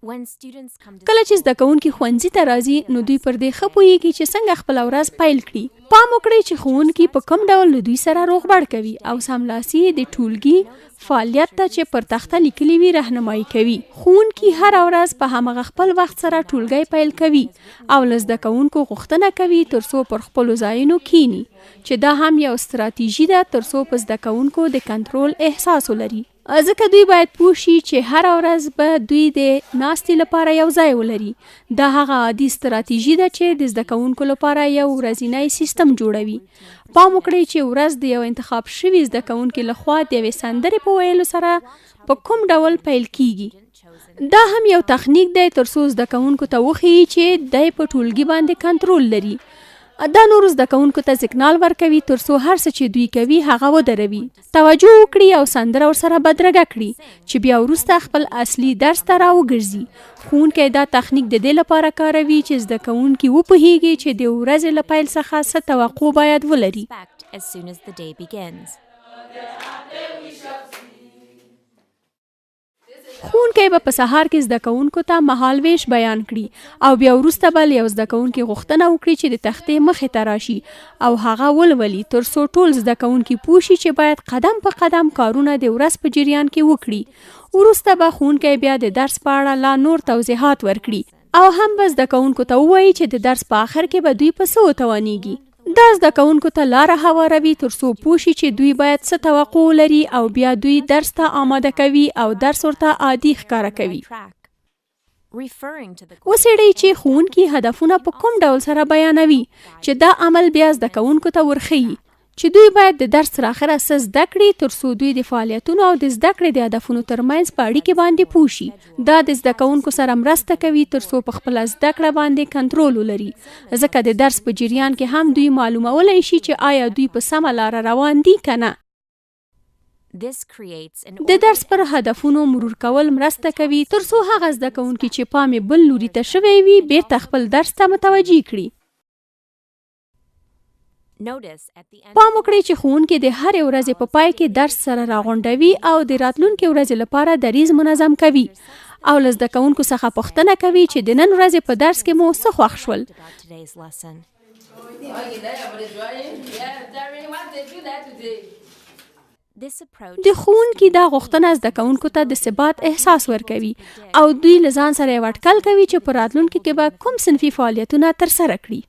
کله چې زده کوونکي ښوونځي ته راځي نو دوی پر دې ښه پوهیږي چې څنګه خپله ورځ پیل کړي. پام وکړئ چې ښوونکي په کوم ډول له دوی سره روغبړ کوي او سملاسي د ټولګي فعالیت ته چې پر تخته لیکلي وي رهنمایي کوي. ښوونکي هره ورځ په همغه خپل وخت سره ټولګی پیل کوي او له زده کوونکو غوښتنه کوي ترڅو پر خپلو ځایونو کینی، چې دا هم یو ستراتیژي ده ترڅو په زده کوونکو د کنټرول احساس ولري. ځکه دوی باید پوه شي چې هره ورځ به دوی د ناستې لپاره یو ځای ولري. دا هغه عادي ستراتیژي ده چې د زده کوونکو لپاره یو ورځنی سیستم جوړوي. پام وکړئ چې ورځ د یو انتخاب شوي زده کوونکي لخوا د یوې سندرې په ویلو سره په کوم ډول پیل کیږي. دا هم یو تخنیک دی ترڅو زده کوونکو ته وښیي چې دی په ټولګي باندې کنټرول لري. دا نورو زده کوونکو ته سیګنال ورکوي ترڅو هر څه چې دوی کوي هغه ودروي، توجه وکړي او سندره ورسره بدرګه کړي چې بیا وروسته خپل اصلي درس ته راوګرځي. ښوونکی دا تخنیک د دې لپاره کاروي چې زده کوونکي وپوهیږي چې د ورځې له پیل څخه څه توقع باید ولري. ښوونکی به په سهار کې زده کوونکو ته مهال ویش بیان کړي او بیا وروسته به یو زده کوونکي غوښتنه وکړي چې د تختې مخې ته راشي او هغه ولولي ترڅو ټول زده کوونکي پوه شي چې باید قدم په قدم کارونه د ورځ په جریان کې وکړي. وروسته به ښوونکی بیا د درس په اړه لا نور توضیحات ورکړي او هم به زده کوونکو ته ووایي چې د درس په آخر کې به دوی په څه وتوانیږي. دا زده کوونکو ته لاره هواروي ترڅو پوه شي چې دوی باید څه توقع لري او بیا دوی درس ته آماده کوي او درس ورته عادي ښکاره کوي. وڅېړئ چې ښوونکي هدفونه په کوم ډول سره بیانوي چې دا عمل بیا زده کوونکو ته ورښیي چې دوی باید د درس تر اخره څه زده کړي ترڅو دوی د فعالیتونو او د زده کړې د هدفونو ترمنځ په اړیکې باندې پوه شي. دا د زده کوونکو سره مرسته کوي ترڅو په خپله زده کړه باندې کنټرول ولري، ځکه د درس په جریان کې هم دوی معلومولی شي چې آیا دوی په سمه لاره روان دي که نه. د درس پر هدفونو مرور کول مرسته کوي ترڅو هغه زده کوونکي چې پام یې بل لوري ته شوی وي بیرته خپل درس ته متوجه کړي. پام وکړئ چې ښوونکي د هرې ورځې په پای کې درس سره راغونډوي او د راتلونکي ورځې لپاره دریځ منظم کوي او له زده کوونکو څخه پوښتنه کوي چې د نن ورځې په درس کې مو څه خوښ شول. د ښوونکي دا غوښتنه زده کوونکو ته د ثبات احساس ورکوي او دوی له ځان سره یو اټکل کوي چې په راتلونکي کې به کوم صنفي فعالیتونه ترسره کړي.